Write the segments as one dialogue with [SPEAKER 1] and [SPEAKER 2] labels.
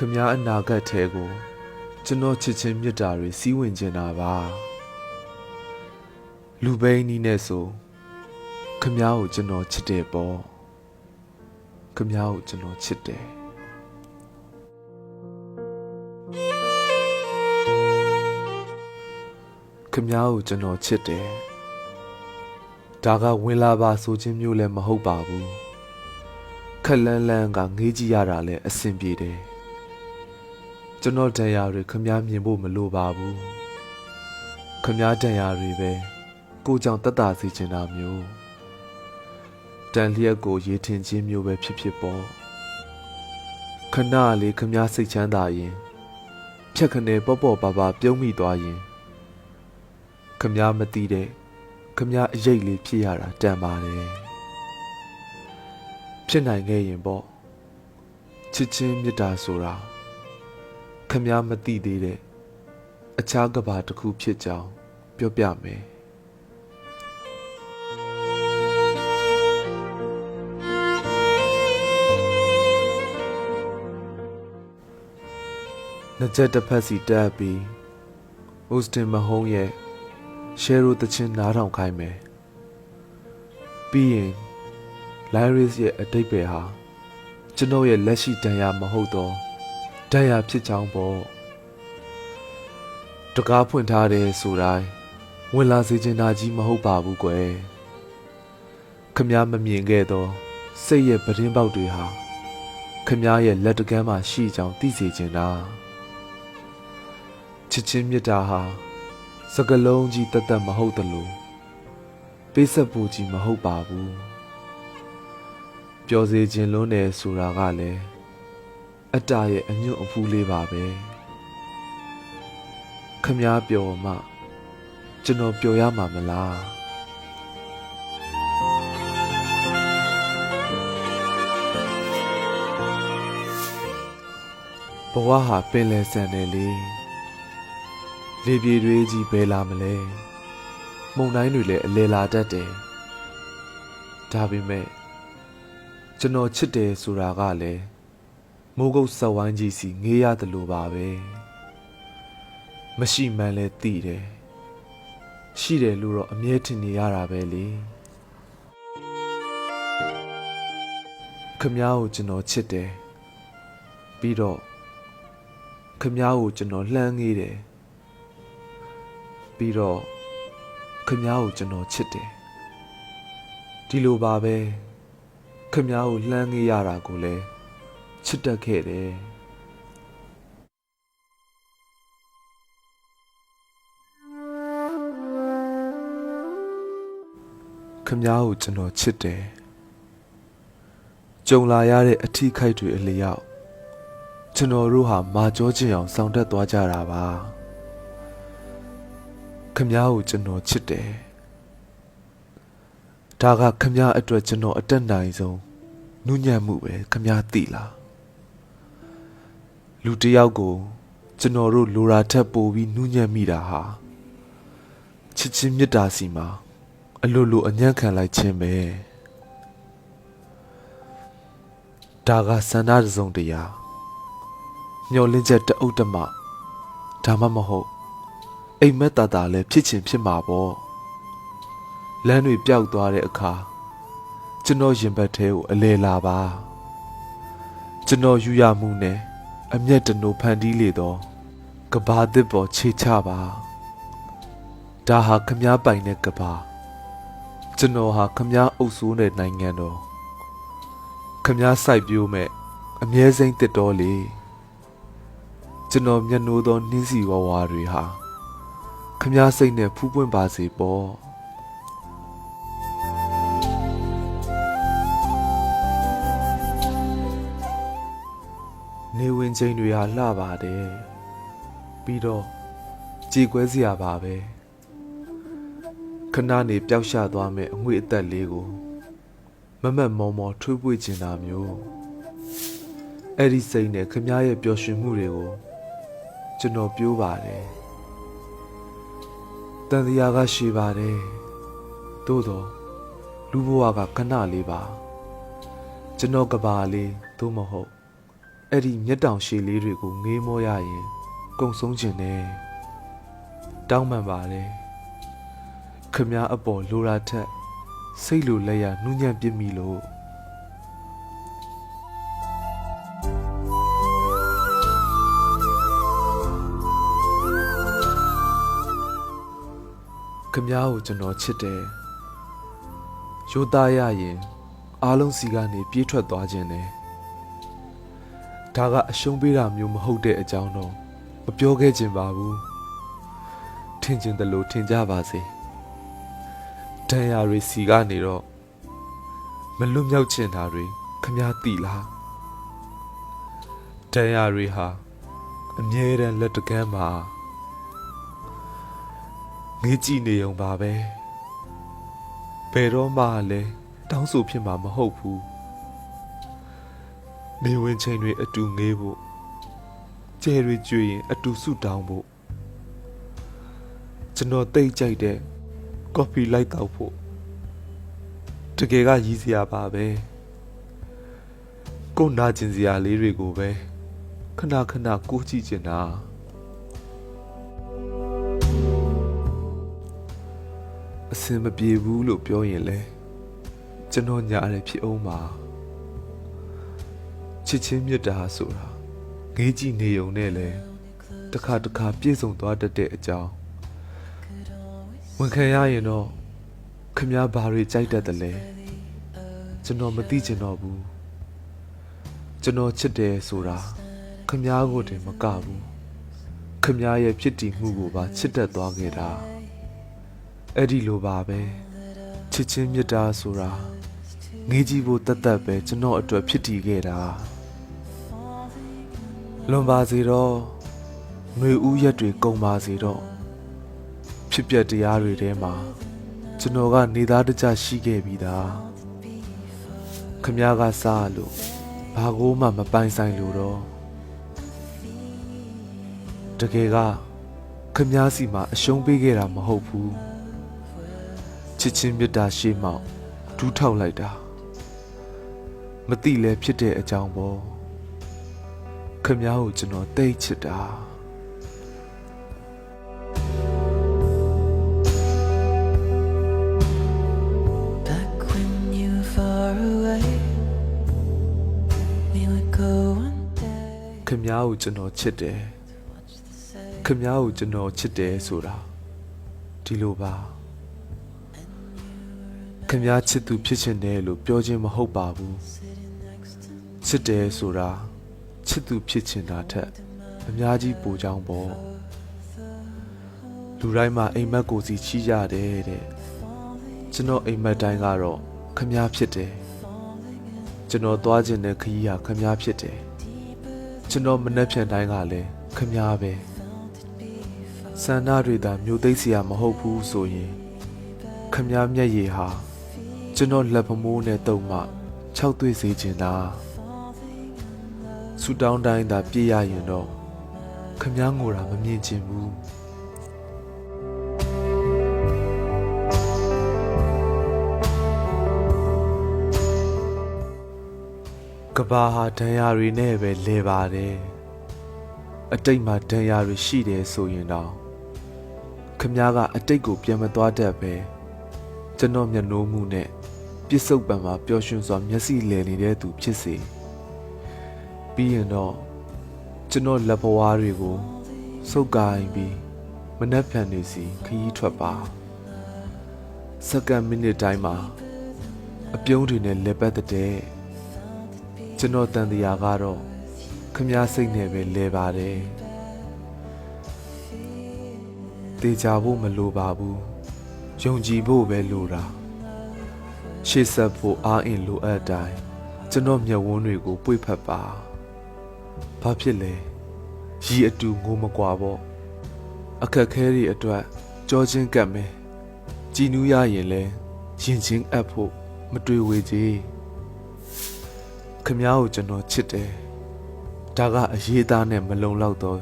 [SPEAKER 1] Khmya anagat tego Chano chichin myatari siwin jena ba Lubay ni neso Khmya o chano chite bo Khmya o chano chite Khmya o chano chite Daga winla ba so chin myo le maဟုတ်ပါဘူးခက်လန်းလန်းကငေးကြည့်ရတာလဲအဆင်ပြေတယ်ကျွန်တော်တရားတွေခမားမြင်ဖို့မလိုပါဘူးခမားတရားတွေပဲကိုကြောင့်တတ်တာစီချင်တာမျိုးတန်လျက်ကိုရေထင်ခြင်းမျိုးပဲဖြစ်ပေါ့ခဏလေးခမားစိတ်ချမ်းသာရင်ဖြက်ခနဲပေါ့ပါပြုံးမိသွားရင်ခမားမသိတဲ့ခမားအရေးလေးဖြစ်ရတာတန်ပါတယ်ဖြစ်နိုင်ခဲ့ရင်ပေါ့ချစ်ချင်းမေတ္တာဆိုတာခမားမသိသေးတဲ့အခြားကဘာတစ်ခုဖြစ်ကြောင်းပြောပြမယ်နှစ်ချက်တစ်ဖက်စီတက်ပြီးအိုစတင်မဟုံးရဲ့ရှယ်ရိုတချင်းနားထောင်ခိုင်းမယ်ပြီးရင် Lyris ရဲ့အတိတ်ပဲဟာကျွန်တော်ရဲ့လက်ရှိတန်ရာမဟုတ်တော့တန်ရာဖြစ်ကြောင်းပေါ့တကားဖွင့်ထားတယ်ဆိုတိုင်းဝင်လာစေချင်တာကြီးမဟုတ်ပါဘူးကွယ်ခမားမမြင်ခဲ့တော့စိတ်ရဲ့ပတင်းပေါက်တွေဟာခမားရဲ့လက်တကမ်းမှာရှိကြောင်းသိစေချင်တာချစ်ချင်းမြတ်တာဟာစကလုံးကြီးတသက်မဟုတ်တယ်လို့ပေးဆက်ဖို့ကြီးမဟုတ်ပါဘူးပျော်စေခြင်းလွန်းတယ်ဆိုတာကလည်းအတ္တရဲ့အညွန့်အဖူးလေးပါပဲခမားပျော်မှကျွန်တော်ပျော်ရမှာမလားဘဝဟာပင်လယ်ဆန်တယ်လေလေပြေတွေကြီးဘယ်လာမလဲမုန်တိုင်းတွေလည်းအလဲလာတတ်တယ်ဒါပေမဲ့ကျွန်တော်ချစ်တယ်ဆိုတာကလည်းမိုးကုတ်ဆက်ဝိုင်းကြီးစီငေးရတယ်လို့ပါပဲမရှိမှန်းလဲသိတယ်ရှိတယ်လို့တော့အမြဲထင်နေရတာပဲလေခမားကိုကျွန်တော်ချစ်တယ်ပြီးတော့ခမားကိုကျွန်တော်လှမ်းငေးတယ်ပြီးတော့ခမားကိုကျွန်တော်ချစ်တယ်ဒီလိုပါပဲခမားကိုလှမ်းငေးရတာကိုလည်းချစ်တတ်ခဲ့တယ်ခမားကိုကျွန်တော်ချစ်တယ်ကြုံလာရတဲ့အထီးခိုက်တွေအလျောက်ကျွန်တော်တို့ဟာမာကြောချင်အောင်ဆောင်တက်သွားကြတာပါခမားကိုကျွန်တော်ချစ်တယ်ဒါကခမားအတွက်ကျွန်တော်အတက်နိုင်ဆုံးနုညံ့မှုပဲခမားသိလားလူတစ်ယောက်ကိုကျွန်တော်တို့လိုရာထက်ပိုပြီးနုညံ့မိတာဟာချစ်ချင်းမေတ္တာစီမှာအလိုအညံ့ခံလိုက်ခြင်းပဲဒါကစန္ဒတစ်စုံတရာမျောလင်းချက်တအုပ်တမဒါမှမဟုတ်အိမ်မက်တာလည်းဖြစ်ချင်ဖြစ်မှာပေါ့လမ်းတွေပျောက်သွားတဲ့အခါကျွန်တော်ရင်ဘတ်ထဲကိုအလဲလာပါကျွန်တော်ယူရမှုနဲ့အမျက်တနိုးဖန်တီးလေတော့ကဘာသစ်ပေါ်ခြေချပါဒါဟာခမားပိုင်တဲ့ကဘာကျွန်တော်ဟာခမားအုပ်စိုးတဲ့နိုင်ငံတော်ခမားစိုက်ပျိုးမဲ့အမြဲစိမ့်တစ်တော်လေကျွန်တော်မျက်နှိုးသောနှင်းစီဝါဝါတွေဟာခမားစိတ်နဲ့ဖူးပွင့်ပါစေပေါ့နေဝင်ချိန်တွေဟာလှပါတယ်ပြီးတော့ကြည်ကွဲစရာပါပဲခဏနေပျောက်ရှသွားမဲ့အငွေ့အသက်လေးကိုမမတ်မောထွေးပွေ့ချင်တာမျိုးအဲ့ဒီစိတ်နဲ့ခမားရဲ့ပျော်ရွှင်မှုတွေကိုကျွန်တော်ပြောပါတယ်တန်တရားကရှိပါတယ်သို့တော့လူဘဝကခဏလေးပါကျွန်တော်ကဘာလေးသို့မဟုတ် အဲ့ဒီမျက်တောင်ရှည်လေးတွေကိုငေးမောရရင်ကုံဆုံးခြင်းနဲ့တောင်းပန်ပါလေခမည်းအပေါ်လိုရာထက်စိတ်လိုလက်ရနှူးညံ့ပြစ်မိလို့ခမည်းကိုကျွန်တော်ချစ်တယ်ရိုးသားရရင်အားလုံးစီကနေပြေးထွက်သွားခြင်းနဲ့ဒါကအရှုံးပေးတာမျိုးမဟုတ်တဲ့အကြောင်းတော့မပြောခဲ့ခြင်းပါဘူးထင်ကျင်တယ်လို့ထင်ကြပါစေတန်ရာတွေစီကနေတော့မလွတ်မြောက်ချင်တာတွေခမည်းသိလားတန်ရာတွေဟာအမြဲတမ်းလက်တကမ်းမှာငေးကြည့်နေုံပါပဲဘယ်တော့မှလည်းတောင်းဆိုဖြစ်မှာမဟုတ်ဘူးနေဝင်ချိန်တွေအတူငေးဖို့ကျဲတွေကြွေရင်အတူဆုတောင်းဖို့ကျွန်တော်တိတ်ကြိုက်တဲ့ကော်ဖီလိုက်တောက်ဖို့တကယ်ကရည်စရာပါပဲကိုနာကျင်စရာလေးတွေကိုပဲခဏခဏကိုကြည့်ကျင်တာအစင်မပြေဘူးလို့ပြောရင်လေကျွန်တော်ညားတယ်ဖြစ်အောင်ပါချစ်ချင်းမြတ်တာဆိုတာငေးကြည့်နေုံနဲ့လေတခါတခါပြည့်စုံသွားတတ်တဲ့အကြောင်းဝန်ခံရရင်တော့ခမည်းဘာတွေကြိုက်တတ်တယ်လဲကျွန်တော်မသိချင်တော့ဘူးကျွန်တော်ချစ်တယ်ဆိုတာခမည်းကိုတည်းမကဘူးခမည်းရဲ့ဖြစ်တည်မှုကိုပါချစ်တတ်သွားခဲ့တာအဲ့ဒီလိုပါပဲချစ်ချင်းမြတ်တာဆိုတာငေးကြည့်ဖို့တတ်ပဲကျွန်တော်အတွက်ဖြစ်တည်ခဲ့တာလွန်ပါစေတော့ຫນွေဦးရက်တွေကုန်ပါစေတော့ဖြစ်ပျက်တရားတွေထဲမှာကျွန်တော်ကနေသားတကျရှိခဲ့ပြီးသားခမည်းကစားလို့ဘာကိုမှမပိုင်ဆိုင်လို့တော့တကယ်ကခမည်းစီမှာအရှုံးပေးခဲ့တာမဟုတ်ဘူးချစ်ချင်းမြတ်တာရှေ့မှောက်ဒူးထောက်လိုက်တာမသိလဲဖြစ်တဲ့အကြောင်းပေါ့ခမည်းကိုကျွန်တော်တိတ်ချစ်တာ ခမည်းကိုကျွန်တော်ချစ်တယ်ခမည်းကိုကျွန်တော်ချစ်တယ်ဆိုတာဒီလိုပါခမည်းချစ်သူဖြစ်ချင်တယ်လို့ပြောခြင်းမဟုတ်ပါဘူးချစ်တယ်ဆိုတာချစ်သူဖြစ်ချင်တာထက်အများကြီးပိုကြောင်းပေါ့လူတိုင်းမှာအိမ်မက်ကိုစီချီးရတယ်တဲ့ကျွန်တော်အိမ်မက်တိုင်းကတော့ခမည်းဖြစ်တယ်ကျွန်တော်သွားခြင်းတဲ့ခရီးဟာခမည်းဖြစ်တယ်ကျွန်တော်မနှက်ဖြန်တိုင်းကလည်းခမည်းပဲစန္ဒတွေသာမျိုးသိမ်းစရာမဟုတ်ဘူးဆိုရင်ခမည်းမျက်ရည်ဟာကျွန်တော်လက်ဖမိုးနဲ့တုံမှ6သွေးစေချင်တာဆူတောင်းတိုင်းသာပြည့်ရရင်တော့ခမည်းငိုတာမမြင်ချင်ဘူးကဘာဟာဒဏ်ရာတွေနဲ့ပဲလဲပါတယ်အတိတ်မှာဒဏ်ရာတွေရှိတယ်ဆိုရင်တော့ခမည်းကအတိတ်ကိုပြန်မသွားတတ်ပဲကျွန်တော်မျက်နှိုးမှုနဲ့ပြစ်စုံပံမှာပျော်ရွှင်စွာမျက်စိလည်နေတဲ့သူဖြစ်စေပြီးရင်တော့ကျွန်တော်လက်ဘဝတွေကိုစုပ်ကိုင်းပြီးမနှက်ဖြန်နေစီခရီးထွက်ပါစက္ကန့်မိနစ်တိုင်းမှာအပြုံးတွေနဲ့လက်ပတ်တဲ့ကျွန်တော်တန်တရားကတော့ခမည်းစိတ်နဲ့ပဲလဲပါတယ်တေချာဖို့မလိုပါဘူးယုံကြည်ဖို့ပဲလိုတာရှေ့ဆက်ဖို့အားအင်လိုအပ်တိုင်းကျွန်တော်မျက်ဝန်းတွေကိုပွေ့ဖက်ပါဘာဖြစ်လဲရီအတူငိုမကွာပေါ့အခက်ခဲတွေအတွက်ကြောချင်းကပ်မယ်ကြည်နူးရရင်လဲရင်ချင်းအပ်ဖို့မတွေ့ဝေကြီးခမည်းကိုကျွန်တော်ချစ်တယ်ဒါကအရေးသားနဲ့မလုံလောက်တော့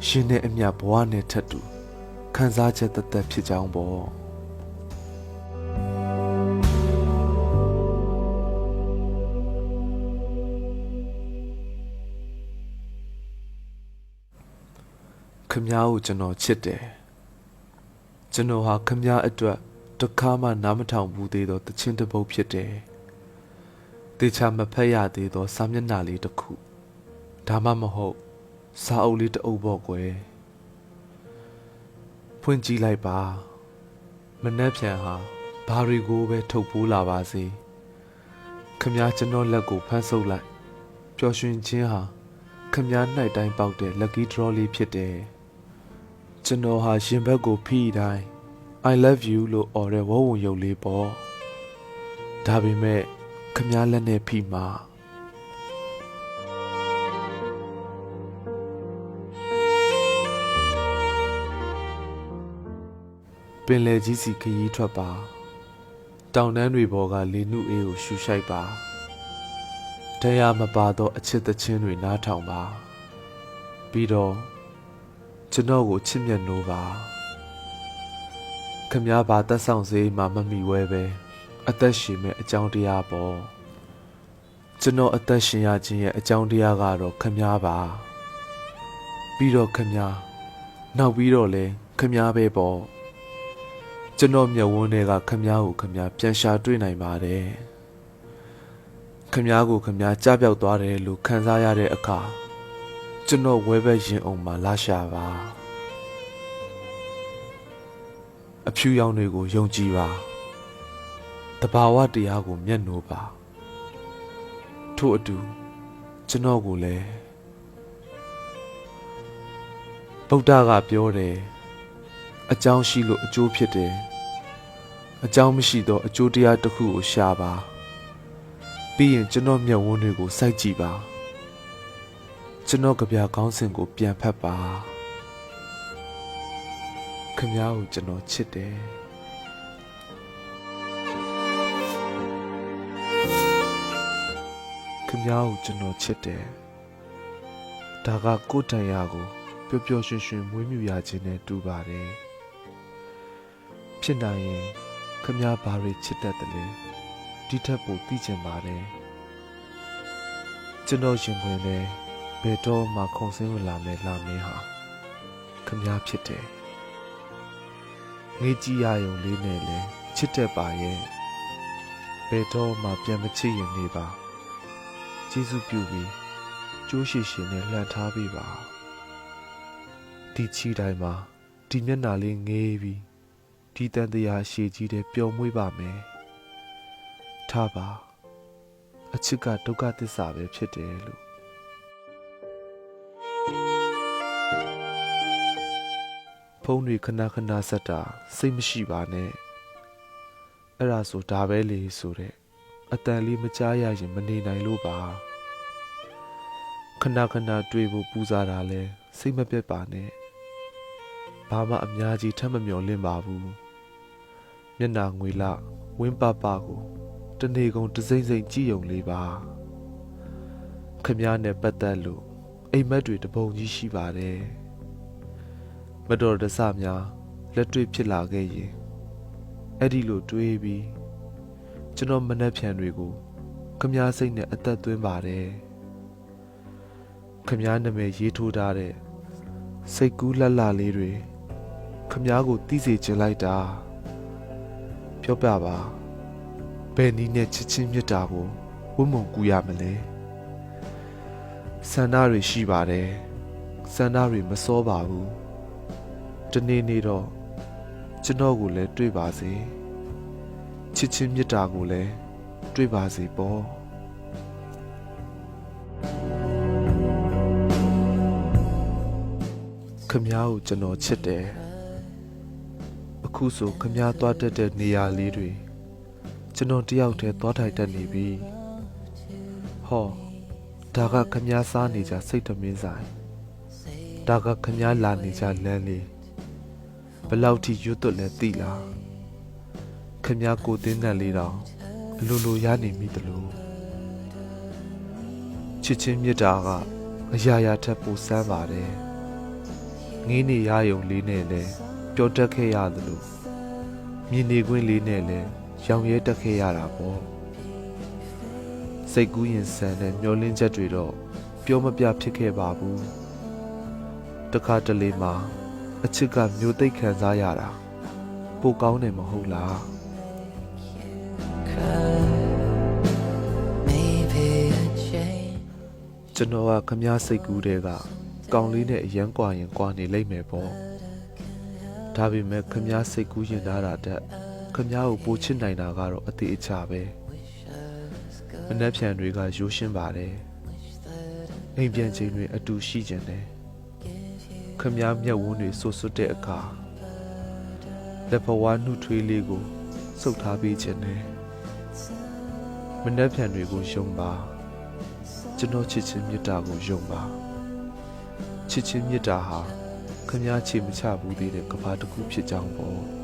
[SPEAKER 1] ရှင်နဲ့အမျှဘဝနဲ့ထပ်တူခံစားချက်တသက်ဖြစ်ကြောင်းပေါ့ များကိုကျွန်တော်ချစ်တယ်ကျွန်တော်ဟာခမည်းအတွက်တစ်ခါမှနားမထောင်ဘူးသေးသောတခြင်းတစ်ပုဒ်ဖြစ်တယ်တေချာမဖက်ရသေးသောစာမျက်နှာလေးတစ်ခုဒါမှမဟုတ်စာအုပ်လေးတစ်အုပ်ပေါ့ကွယ်ဖွင့်ကြည့်လိုက်ပါမနှက်ဖြန်ဟာဘာတွေကိုပဲထုတ်ပိုးလာပါစေခမည်းကျွန်တော်လက်ကိုဖမ်းဆုပ်လိုက်ပျော်ရွှင်ခြင်းဟာခမည်းနှိုက်တိုင်းပေါက်တဲ့ lucky draw လေးဖြစ်တယ်ကျွန်တော်ဟာရင်ဘက်ကိုဖိတိုင်း I love you လို့អော်တဲ့ဝုန်းဝုံရုပ်လေးပေါ့ဒါပေမဲ့ခမည်းလက်နဲ့ဖိမှာပင်လယ်ကြီးစီခရီးထွက်ပါတောင်တန်းတွေပေါ်ကလေနုအေးကိုရှူရှိုက်ပါတရားမပါသောအချစ်သချင်းတွေနားထောင်ပါပြီးတော့ကျွန်တော်ကိုချစ်မြတ်နိုးပါခမည်းပါတက်ဆောင်စေးမှမမိဝဲပဲအသက်ရှင်မဲ့အကြောင်းတရားပေါ့ကျွန်တော်အသက်ရှင်ရခြင်းရဲ့အကြောင်းတရားကတော့ခမည်းပါပြီးတော့ခမည်းနောက်ပြီးတော့လဲခမည်းပဲပေါ့ကျွန်တော်မျက်ဝန်းထဲကခမည်းကိုခမည်းပြန်ရှာတွေ့နိုင်ပါတယ်ခမည်းကိုခမည်းကြားပြောက်သွားတယ်လို့ခံစားရတဲ့အခါကျွန်တော်ဝဲဘက်ရင်အောင်မှာလာရှာပါအဖြူရောင်တွေကိုယုံကြည်ပါတဘာဝတရားကိုမျက်နှိုးပါထို့အတူကျွန်တော်ကိုလည်းဗုဒ္ဓကပြောတယ်အကြောင်းရှိလို့အကျိုးဖြစ်တယ်အကြောင်းမရှိတော့အကျိုးတရားတစ်ခုကိုရှာပါပြီးရင်ကျွန်တော်မျက်ဝန်းတွေကိုစိုက်ကြည့်ပါကျွန်တော်ကြပြခေါင်းစဉ်ကိုပြန်ဖတ်ပါခမည်းကိုကျွန်တော်ချစ်တယ်ခမည်းကိုကျွန်တော်ချစ်တယ်ဒါကကိုယ်တန်ရာကိုပျော်ပျော်ရွှင်ရွှင်မွေးမြူရခြင်းနဲ့တူပါတယ်ဖြစ်နိုင်ရင်ခမည်းဘာတွေချစ်တတ်တယ်လဲဒီထက်ပိုသိချင်ပါတယ်ကျွန်တော်ရင်ခွင်နဲ့ဘယ်တော့မှခုံစင်းဝင်လာမယ်လာမင်းဟာခမည်းဖြစ်တယ်ငေးကြည့်ရယုံလေးနဲ့လဲချစ်တတ်ပါရဲ့ဘယ်တော့မှပြန်မချစ်ရင်နေပါကျေးဇူးပြုပြီးကျိုးရှိရှိနဲ့လှန်ထားပေးပါဒီချီတိုင်းမှာဒီမျက်နှာလေးငေးပြီးဒီတန်တရားရှည်ကြီးတဲ့ပျော်မွေ့ပါမယ်ထားပါအချစ်ကဒုက္ခသစ္စာပဲဖြစ်တယ်လို့ဖုန်းတွေခဏခဏဆက်တာစိတ်မရှိပါနဲ့အဲ့ဒါဆိုဒါပဲလေဆိုတဲ့အတန်လေးမကြားရရင်မနေနိုင်လို့ပါခဏခဏတွေ့ဖို့ပူစားတာလဲစိတ်မပြတ်ပါနဲ့ဘာမှအများကြီးထပ်မမျောလင့်ပါဘူးမျက်နာငွေလဝင်းပပကိုတနေ့ကုန်တစိမ့်စိမ့်ကြည့်ုံလေးပါခမည်းနဲ့ပတ်သက်လို့အိမ်မက်တွေတပုံကြီးရှိပါတယ်မတော်တဆများလက်တွေ့ဖြစ်လာခဲ့ရင်အဲ့ဒီလိုတွေးပြီးကျွန်တော်မနှက်ဖြန်တွေကိုခမည်းစိတ်နဲ့အသက်သွင်းပါတယ်ခမည်းနာမည်ရေးထိုးထားတဲ့စိတ်ကူးလှလှလေးတွေခမည်းကိုသိစေချင်လိုက်တာပြောပြပါဘယ်နည်းနဲ့ချစ်ချင်းမြတ်တာကိုဝတ်မုံကူရမလဲဆန္ဒတွေရှိပါတယ်ဆန္ဒတွေမစောပါဘူးတနေ့နေ့တော့ကျွန်တော်ကိုလည်းတွေ့ပါစေချစ်ချင်းမြတ်တာကိုလည်းတွေ့ပါစေပေါ့ခမည်းကိုကျွန်တော်ချစ်တယ်အခုဆိုခမည်းသွားတတ်တဲ့နေရာလေးတွေကျွန်တော်တယောက်တည်းသွားထိုင်တတ်နေပြီဟောဒါကခမည်းစားနေကြစိတ်သမင်းဆိုင်ဒါကခမည်းလာနေကြလမ်းလေးဘလောက်ထိရွတ်သွက်လဲသိလားခမည်းကိုတင်းကန်လေးတောင်အလိုလိုရနေမိတလို့ချစ်ချင်းမြတ်တာကအရာရာထက်ပိုစမ်းပါတယ်ငင်းနေရယုံလေးနဲ့လဲပျော်တက်ခဲ့ရသလိုမြင်နေခွင့်လေးနဲ့လဲရောင်ရဲတက်ခဲ့ရတာပေါ့စိတ်ကူးရင်ဆန်တဲ့မျောလင်းချက်တွေတော့ပြောမပြဖြစ်ခဲ့ပါဘူး တခါတလေမှာအချစ်ကမျိုးသိပ်ခံစားရတာပိုကောင်းတယ်မဟုတ်လား
[SPEAKER 2] Maybe a change.
[SPEAKER 1] ကျွန်တော်ကခမားစိတ်ကူးတဲ့ကကောင်းလေးနဲ့အရန်ကွာရင်ကွာနေလိမ့်မယ်ပေါ့ဒါပေမဲ့ခမားစိတ်ကူးရင်တာတက်ခမားကိုပိုချစ်နိုင်တာကတော့အသေးအချပဲမနှက်ဖြန်တွေကရိုးရှင်းပါတယ်အိမ်ပြန်ချိန်တွေအတူရှိကျင်တယ်ခမားမျက်ဝန်းတွေဆွတ်ဆွတ်တဲ့အခါလက်ဖဝါးနှုတ်ထွေးလေးကိုစုပ်ထားပေးခြင်းတယ်မနှက်ဖြန်တွေကိုယုံပါကျွန်တော်ချစ်ချင်းမေတ္တာကိုယုံပါချစ်ချင်းမေတ္တာဟာခမားချေမချဘူးသေးတဲ့ကဘာတစ်ခုဖြစ်ကြောင်းပေါ့